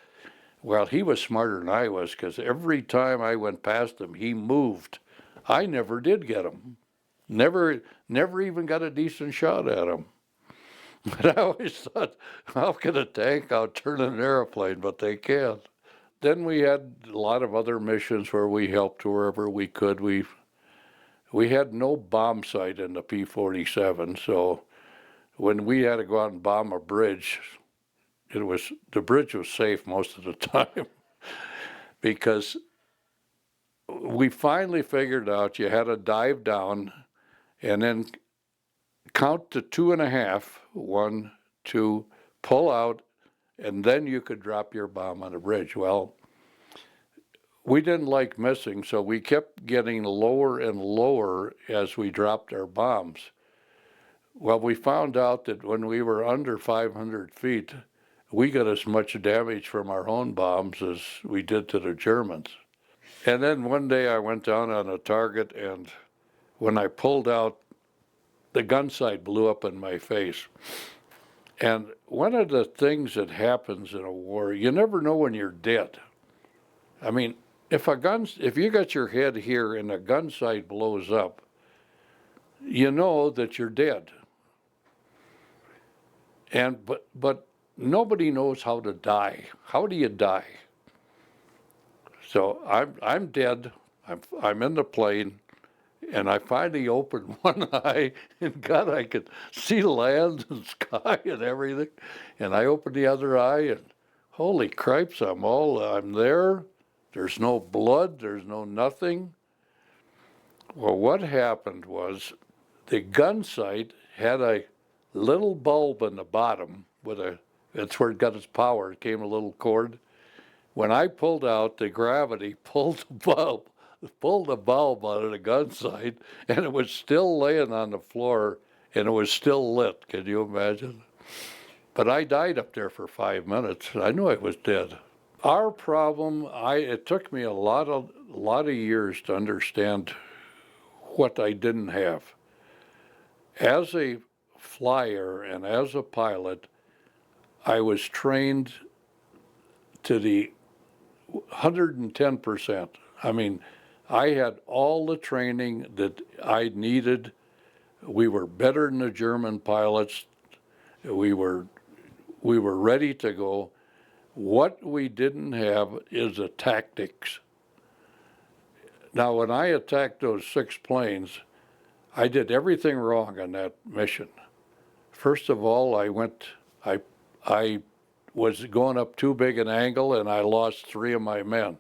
Well, he was smarter than I was, because every time I went past him, he moved. I never did get him. Never even got a decent shot at him. But I always thought, how can a tank outturn an airplane? But they can't. Then we had a lot of other missions where we helped wherever we could. We had no bomb sight in the P-47, so when we had to go out and bomb a bridge, the bridge was safe most of the time because we finally figured out you had to dive down and then count to 2.5, 1, 2, pull out, and then you could drop your bomb on a bridge. Well, we didn't like missing, so we kept getting lower and lower as we dropped our bombs. Well, we found out that when we were under 500 feet, we got as much damage from our own bombs as we did to the Germans. And then one day I went down on a target, and when I pulled out, the gun sight blew up in my face. And one of the things that happens in a war, you never know when you're dead. I mean, if you got your head here and a gun sight blows up, you know that you're dead. But nobody knows how to die. How do you die? So I'm dead. I'm in the plane, and I finally opened one eye, and God, I could see land and sky and everything. And I opened the other eye, and holy cripes, I'm there. There's no blood. There's no nothing. Well, what happened was the gun sight had a little bulb in the bottom that's where it got its power. It came a little cord. When I pulled out, the gravity pulled the bulb out of the gun sight, and it was still laying on the floor, and it was still lit. Can you imagine? But I died up there for 5 minutes. I knew I was dead. Our problem, it took me a lot of years to understand what I didn't have. As a flyer and as a pilot, I was trained to the 110%. I mean, I had all the training that I needed. We were better than the German pilots. We were ready to go. What we didn't have is the tactics. Now, when I attacked those 6 planes, I did everything wrong on that mission. First of all, I was going up too big an angle, and I lost 3 of my men.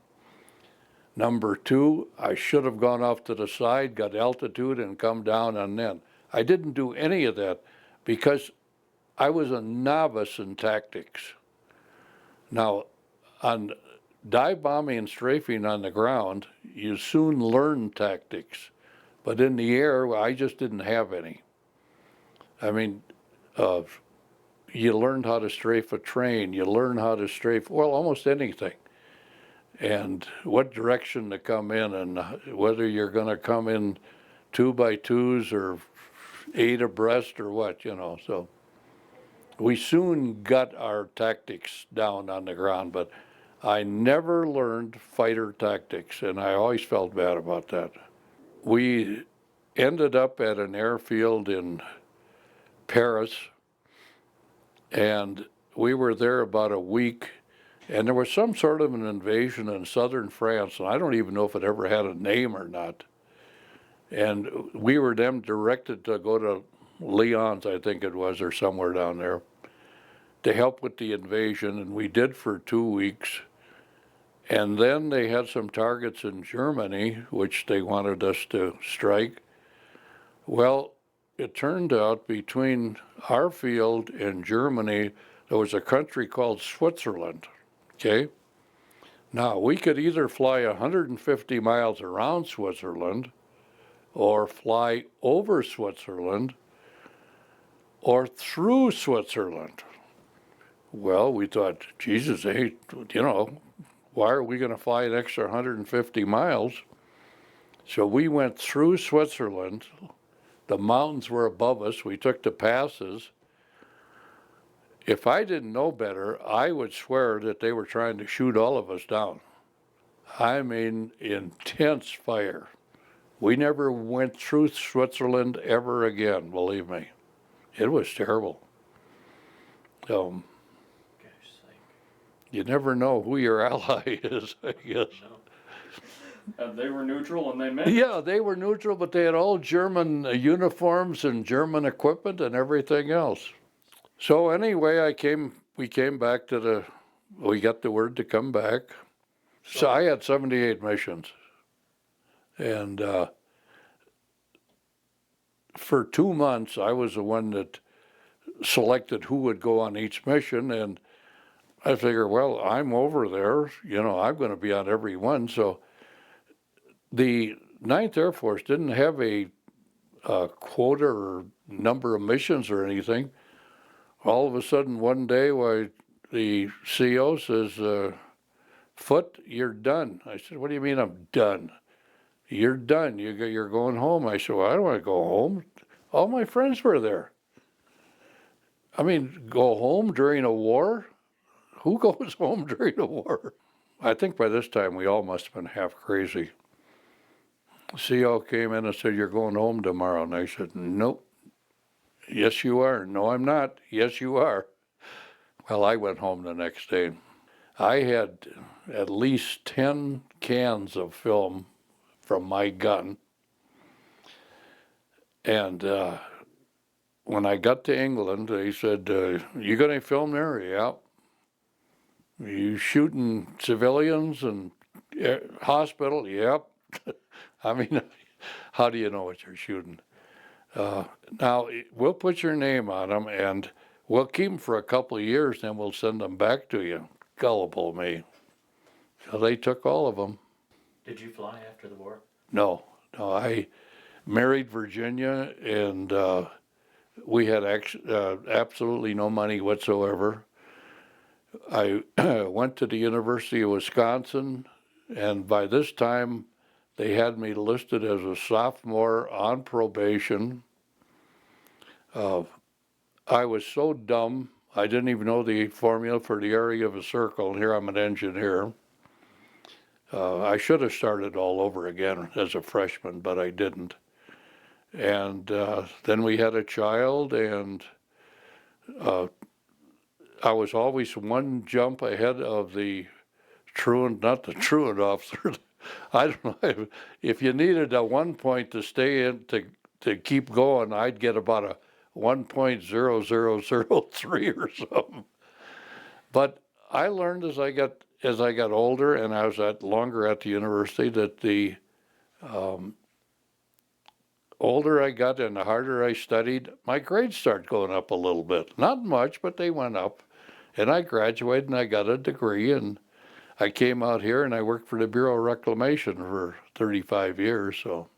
Number 2, I should have gone off to the side, got altitude, and come down on then. I didn't do any of that because I was a novice in tactics. Now, on dive bombing and strafing on the ground, you soon learn tactics. But in the air, I just didn't have any. I mean, uh, you learned how to strafe a train, you learn how to strafe, well, almost anything. And what direction to come in, and whether you're going to come in 2x2s or 8 abreast or what, you know. So we soon got our tactics down on the ground, but I never learned fighter tactics, and I always felt bad about that. We ended up at an airfield in Paris, and we were there about a week, and there was some sort of an invasion in southern France, and I don't even know if it ever had a name or not. And we were then directed to go to Lyons, I think it was, or somewhere down there, to help with the invasion, and we did for 2 weeks. And then they had some targets in Germany, which they wanted us to strike. Well, it turned out between our field and Germany, there was a country called Switzerland, okay? Now, we could either fly 150 miles around Switzerland, or fly over Switzerland, or through Switzerland. Well, we thought, Jesus, hey, you know, why are we going to fly an extra 150 miles? So we went through Switzerland. The mountains were above us. We took the passes. If I didn't know better, I would swear that they were trying to shoot all of us down. I mean, intense fire. We never went through Switzerland ever again, believe me. It was terrible. Gosh, sake. You never know who your ally is, I guess. No. They were neutral and they meant it. Yeah, they were neutral, but they had all German uniforms and German equipment and everything else. So anyway, we came back to we got the word to come back. So I had 78 missions. And for 2 months, I was the one that selected who would go on each mission. And I figured, well, I'm over there, you know, I'm going to be on every one. So the 9th Air Force didn't have a quota or number of missions or anything. All of a sudden, one day, why the CO says, Foote, you're done. I said, what do you mean I'm done? You're done. You're going home. I said, well, I don't want to go home. All my friends were there. I mean, go home during a war? Who goes home during a war? I think by this time we all must have been half crazy. CO came in and said, you're going home tomorrow. And I said, nope. Yes, you are. No, I'm not. Yes, you are. Well, I went home the next day. I had at least 10 cans of film from my gun. And when I got to England, they said, you got any film there? Yeah. You shooting civilians and hospital? Yep. I mean, how do you know what you're shooting? Now, we'll put your name on them, and we'll keep them for a couple of years, then we'll send them back to you. Gullible me. So they took all of them. Did you fly after the war? No, I married Virginia, and we had absolutely no money whatsoever. I went to the University of Wisconsin, and by this time, they had me listed as a sophomore on probation. I was so dumb, I didn't even know the formula for the area of a circle, and here I'm an engineer. I should have started all over again as a freshman, but I didn't. And then we had a child, and I was always one jump ahead of the truant, not the truant officer. I don't know, if you needed a 1 point to stay in, to keep going, I'd get about a 1.0003 or something. But I learned as I got older, and I was longer at the university, that older I got and the harder I studied, my grades started going up a little bit. Not much, but they went up. And I graduated and I got a degree, and I came out here and I worked for the Bureau of Reclamation for 35 years, so,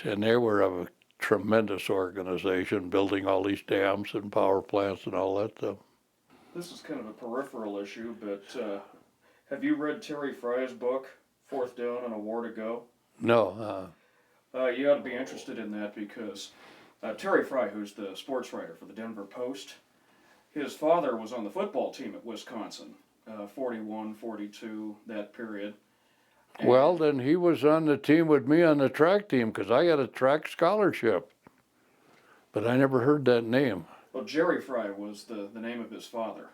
and they were a tremendous organization, building all these dams and power plants and all that stuff. This is kind of a peripheral issue, but have you read Terry Fry's book, Fourth Down and a War to Go? No, You ought to be interested in that because Terry Fry, who's the sports writer for the Denver Post, his father was on the football team at Wisconsin, 41, 42, that period. And, well, then he was on the team with me on the track team because I had a track scholarship. But I never heard that name. well, Jerry Fry was the name of his father.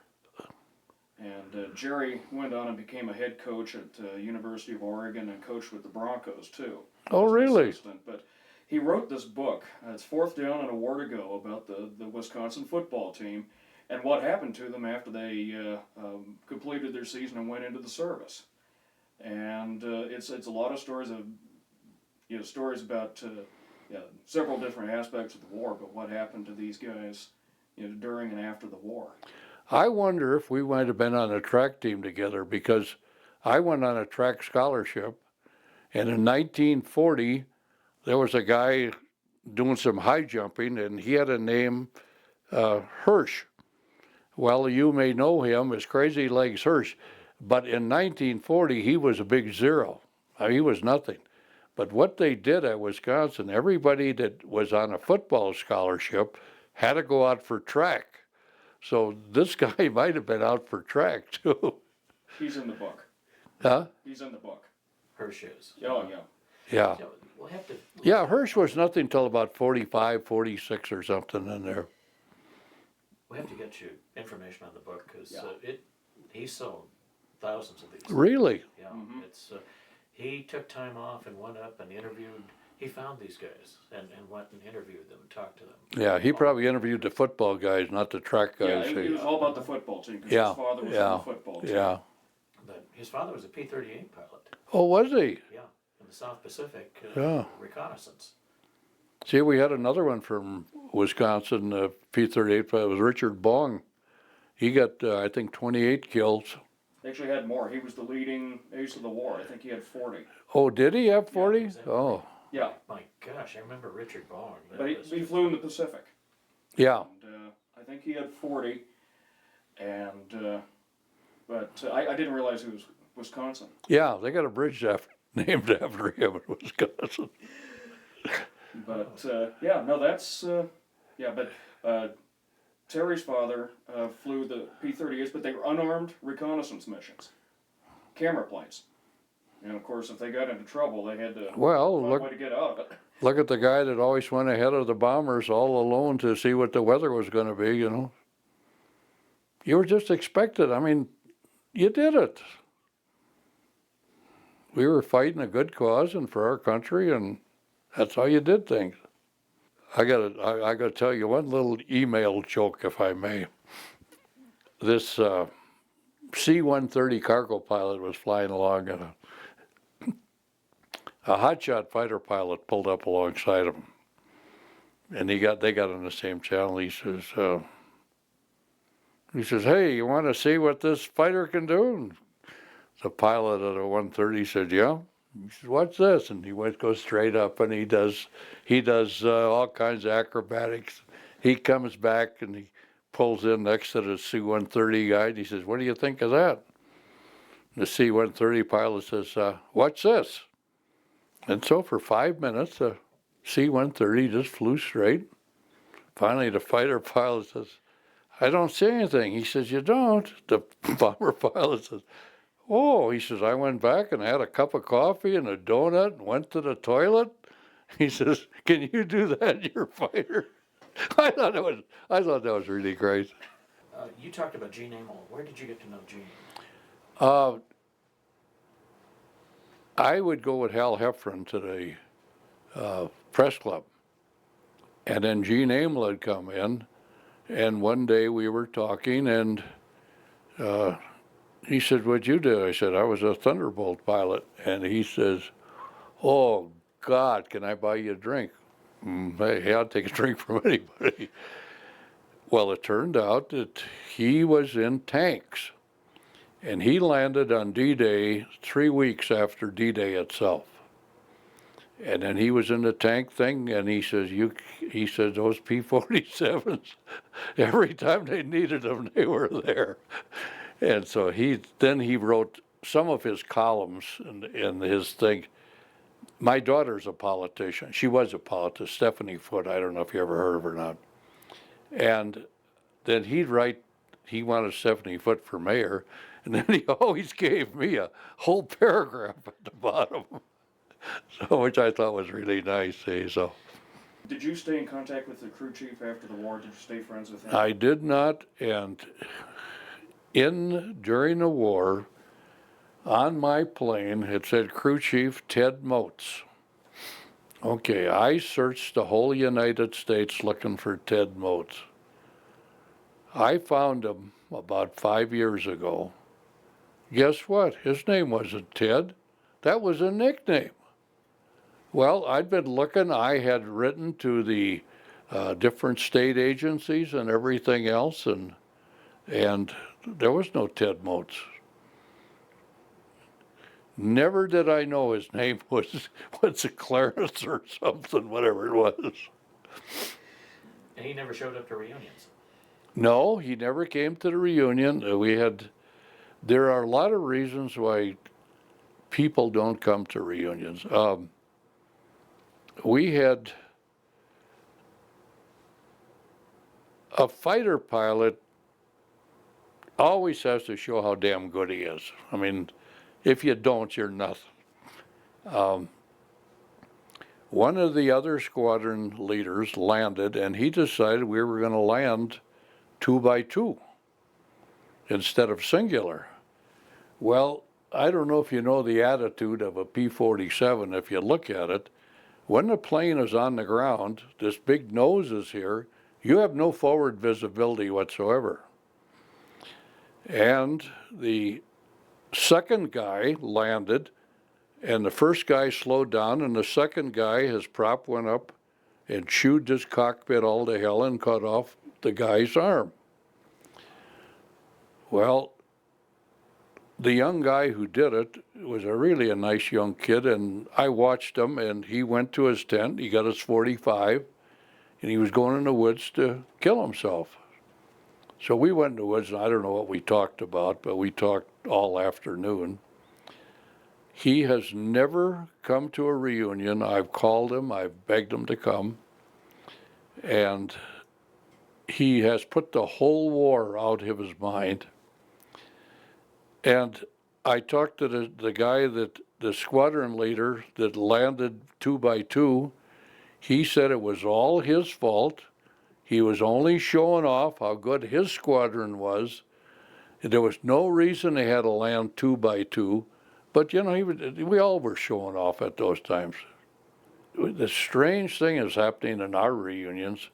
And Jerry went on and became a head coach at University of Oregon and coached with the Broncos too. Oh, as an really? assistant. But he wrote this book. It's Fourth Down and a War to Go about the Wisconsin football team and what happened to them after they completed their season and went into the service. And it's a lot of stories of stories about several different aspects of the war, but what happened to these guys during and after the war. I wonder if we might have been on a track team together because I went on a track scholarship, and in 1940 there was a guy doing some high jumping, and he had a name, Hirsch. Well, you may know him as Crazy Legs Hirsch, but in 1940 he was a big zero. He was nothing. But what they did at Wisconsin, everybody that was on a football scholarship had to go out for track. So this guy might have been out for track too. He's in the book. Huh? He's in the book. Hirsch is. Oh, yeah. Yeah. So we'll have to. Yeah, Hirsch was nothing till about 45, 46 or something in there. We have to get you information on the book because Yeah. he sold thousands of these. Really? Yeah, Mhm. it's he took time off and went up and interviewed. He found these guys and went and interviewed them and talked to them. Yeah, he probably interviewed the football guys, not the track Yeah, guys. it was all about the football team because Yeah, his father was yeah, on the football team. Yeah. But his father was a P-38 pilot. Oh, was he? Yeah, in the South Pacific Yeah. reconnaissance. See, we had another one from Wisconsin, P-38, it was Richard Bong. He got, I think, 28 kills. Actually had more. He was the leading ace of the war. I think he had 40. Oh, did he have 40? exactly. Oh, Yeah, My gosh, I remember Richard Bond. but he flew in the Pacific. yeah. And I think he had 40. And but I didn't realize he was Wisconsin. Yeah, they got a bridge named after him in Wisconsin. But yeah, no, that's yeah. But Terry's father flew the P-38s, but they were unarmed reconnaissance missions, camera planes. And of course, if they got into trouble, they had to Well, find a way to get out of it. look at the guy that always went ahead of the bombers all alone to see what the weather was going to be, you know. You were just expected. I mean, you did it. We were fighting a good cause and for our country, and that's how you did things. I gotta tell you one little email joke, if I may. This C-130 cargo pilot was flying along, and a hotshot fighter pilot pulled up alongside him, and they got on the same channel. He says, "Hey, you want to see what this fighter can do?" And the pilot of the 130 said, "Yeah." He says, "What's this?" And he goes straight up, and he does all kinds of acrobatics. He comes back and he pulls in next to the C-130 guy, and he says, "What do you think of that?" And the C-130 pilot says, "What's this?" And so for 5 minutes, the C-130 just flew straight. Finally, the fighter pilot says, "I don't see anything." He says, "You don't?" The bomber pilot says, "Oh," he says, "I went back and had a cup of coffee and a donut and went to the toilet." He says, "Can you do that in your fighter?" I thought that was really great. You talked about Gene Amell. Where did you get to know Gene? I would go with Hal Heffron to the press club, and then Gene Amell had come in, and one day we were talking, and he said, "What'd you do?" I said, "I was a Thunderbolt pilot." And he says, "Oh God, can I buy you a drink? Hey, I'll take a drink from anybody. Well, it turned out that he was in tanks, and he landed on D-Day 3 weeks after D-Day itself. And then he was in the tank thing, and he says, he said, those P-47s, every time they needed them, they were there. And so then he wrote some of his columns in his thing. My daughter's a politician. She was a politician, Stephanie Foote. I don't know if you ever heard of her or not. And then he'd write, he wanted Stephanie Foote for mayor, and then he always gave me a whole paragraph at the bottom, so which I thought was really nice. So Did you stay in contact with the crew chief after the war? Did you stay friends with him? I did not, and during the war, on my plane, it said Crew Chief Ted Moats. Okay, I searched the whole United States looking for Ted Moats. I found him about 5 years ago. Guess what? His name wasn't Ted. That was a nickname. Well, I'd been looking. I had written to the different state agencies and everything else, and there was no Ted Moats. Never did I know his name was Clarence or something, whatever it was. And he never showed up to reunions. No, he never came to the reunion. There are a lot of reasons why people don't come to reunions. We had a fighter pilot always has to show how damn good he is. I mean, if you don't, you're nothing. One of the other squadron leaders landed, and he decided we were going to land 2 by 2 instead of singular. Well, I don't know if you know the attitude of a P-47. If you look at it, when the plane is on the ground, this big nose is here, you have no forward visibility whatsoever. And the second guy landed, and the first guy slowed down, and the second guy, his prop went up and chewed his cockpit all to hell and cut off the guy's arm. Well, the young guy who did it was really a nice young kid, and I watched him, and he went to his tent, he got his 45, and he was going in the woods to kill himself. So we went in the woods, and I don't know what we talked about, but we talked all afternoon. He has never come to a reunion. I've called him, I've begged him to come, and he has put the whole war out of his mind. And I talked to the guy the squadron leader that landed 2 by 2. He said it was all his fault. He was only showing off how good his squadron was. There was no reason they had to land 2 by 2, but you know, we all were showing off at those times. The strange thing is happening in our reunions.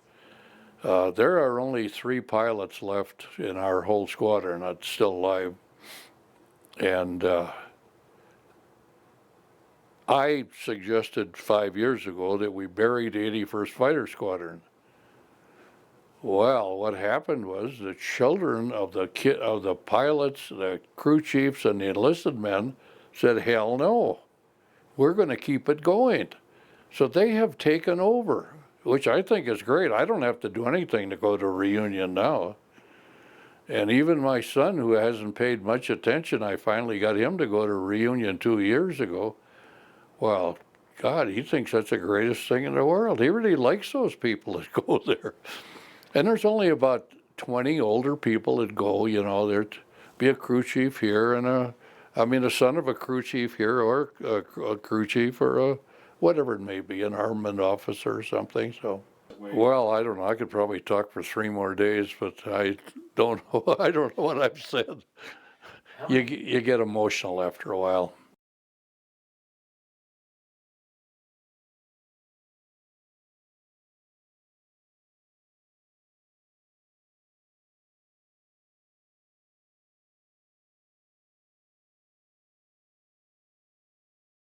There are only 3 pilots left in our whole squadron that's still alive. And I suggested 5 years ago that we buried the 81st Fighter Squadron. Well, what happened was the children of the pilots, the crew chiefs, and the enlisted men said, hell no, we're going to keep it going. So they have taken over, which I think is great. I don't have to do anything to go to a reunion now. And even my son, who hasn't paid much attention, I finally got him to go to a reunion 2 years ago. Well, God, he thinks that's the greatest thing in the world. He really likes those people that go there. And there's only about 20 older people that go, you know, there'd be a crew chief here and a son of a crew chief here, or a crew chief, or whatever it may be, an armament officer or something, so. Well, I don't know. I could probably talk for 3 more days, but I don't know. I don't know what I've said. You get emotional after a while.